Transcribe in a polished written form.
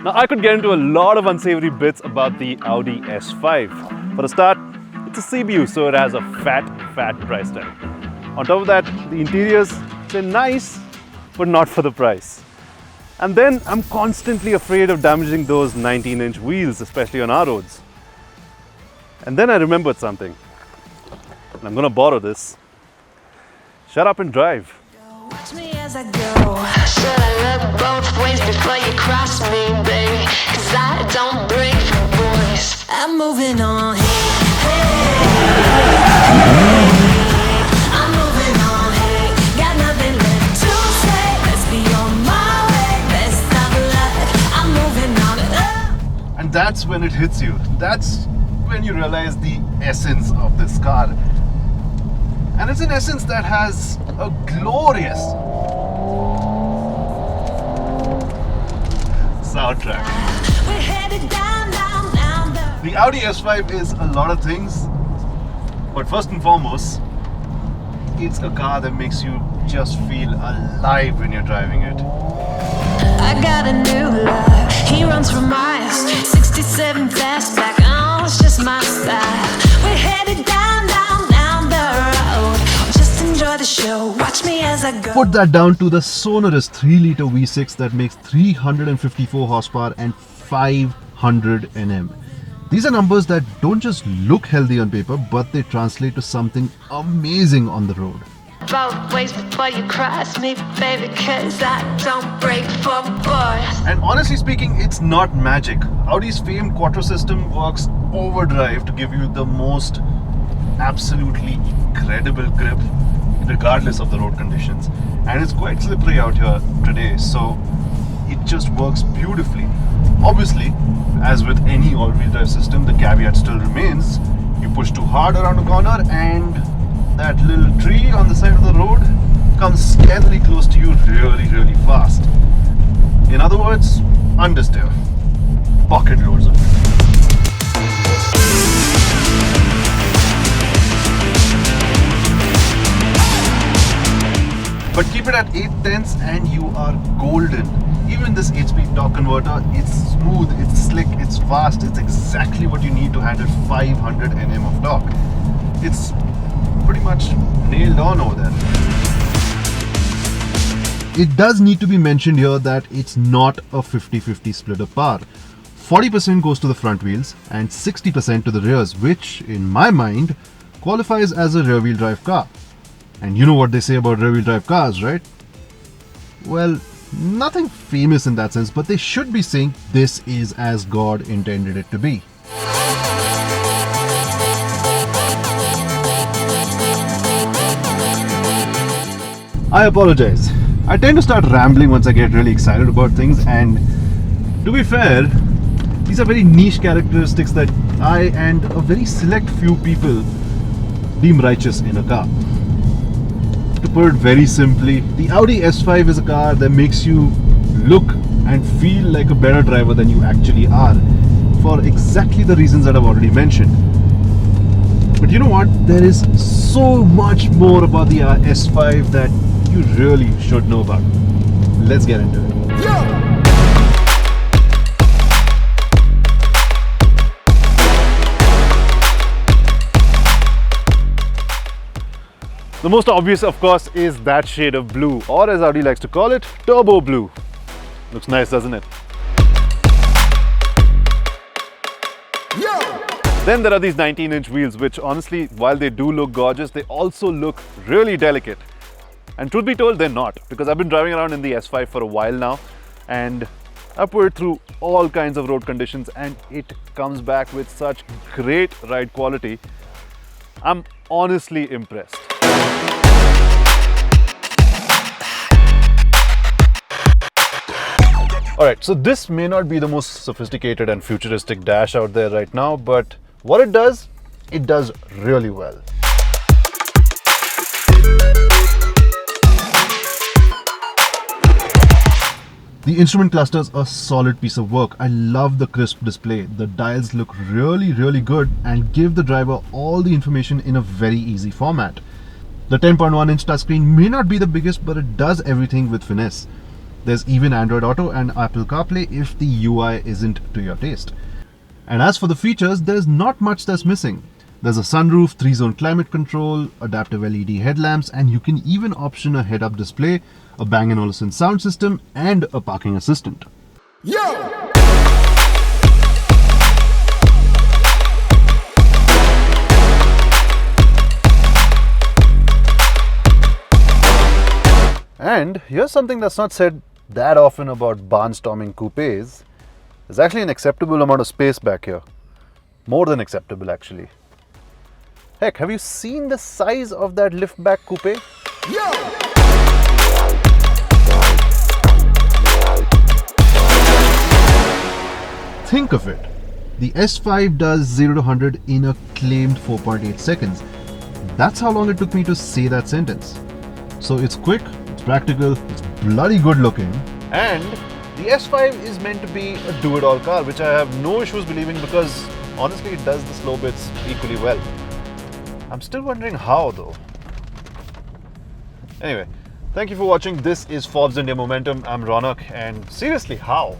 Now I could get into a lot of unsavory bits about the Audi S5. For a start, it's a CBU, so it has a fat price tag. On top of that, the interiors, they're nice, but not for the price. And then I'm constantly afraid of damaging those 19-inch wheels, especially on our roads. And then I remembered something. And I'm gonna borrow this. Shut up and drive. Watch me as I go. Should I look both ways before you cross me, baby? 'Cause I don't break for boys. I'm moving on. I'm moving on. Hey, got nothing left to say. Let's be on my way. Best of luck. I'm moving on. And that's when it hits you. That's when you realize the essence of this car. And it's an essence that has a glorious soundtrack. We're headed down, down, down, down. The Audi S5 is a lot of things, but first and foremost, it's a car that makes you just feel alive when you're driving it. I got a new love. He runs for miles. 67 fastback. Oh, it's just my style. We're headed down, down, down the road. Just enjoy the show. Watch me as I go. Put that down to the sonorous 3-liter V6 that makes 354 horsepower and 500 Nm. These are numbers that don't just look healthy on paper, but they translate to something amazing on the road. Both ways before you cross me, baby, 'cause I don't break for boys. And honestly speaking, it's not magic. Audi's famed Quattro system works overdrive to give you the most absolutely incredible grip regardless of the road conditions. And it's quite slippery out here today, so it just works beautifully. Obviously, as with any all-wheel drive system, the caveat still remains. You push too hard around a corner and that little tree on the side of the road comes scarily close to you really fast. In other words, understeer. Pocket loads of it. But keep it at 8/10 and you are golden. Even this 8-speed torque converter, it's smooth, it's slick, it's fast, it's exactly what you need to handle 500 Nm of torque. It's pretty much nailed on over there. It does need to be mentioned here that it's not a 50-50 split of power. 40% goes to the front wheels and 60% to the rears, which in my mind qualifies as a rear-wheel drive car. And you know what they say about rear-wheel drive cars, right? Well, nothing famous in that sense, but they should be saying this is as God intended it to be. I apologize. I tend to start rambling once I get really excited about things, and to be fair, these are very niche characteristics that I and a very select few people deem righteous in a car. To put it very simply, the Audi S5 is a car that makes you look and feel like a better driver than you actually are, for exactly the reasons that I've already mentioned. But you know what? There is so much more about the S5 that you really should know about. Let's get into it. The most obvious, of course, is that shade of blue, or as Audi likes to call it, turbo blue. Looks nice, doesn't it? Then there are these 19-inch wheels, which honestly, while they do look gorgeous, they also look really delicate. And truth be told, they're not, because I've been driving around in the S5 for a while now, and I've put it through all kinds of road conditions, and it comes back with such great ride quality. I'm honestly impressed. Alright, so this may not be the most sophisticated and futuristic dash out there right now, but what it does really well. The instrument cluster is a solid piece of work. I love the crisp display. The dials look really good and give the driver all the information in a very easy format. The 10.1-inch touchscreen may not be the biggest, but it does everything with finesse. There's even Android Auto and Apple CarPlay if the UI isn't to your taste. And as for the features, there's not much that's missing. There's a sunroof, 3-zone climate control, adaptive LED headlamps, and you can even option a head-up display, a Bang & Olufsen sound system, and a parking assistant. Yo! And here's something that's not said that often about barnstorming coupes. There's actually an acceptable amount of space back here. More than acceptable, actually. Heck, have you seen the size of that liftback coupe? Yo! Think of it. The S5 does 0 to 100 in a claimed 4.8 seconds. That's how long it took me to say that sentence. So it's quick, it's practical, it's bloody good looking, and the S5 is meant to be a do-it-all car, which I have no issues believing because honestly it does the slow bits equally well. I'm still wondering how though. Anyway, thank you for watching. This is Forbes India Momentum. I'm Ronak, and seriously, how?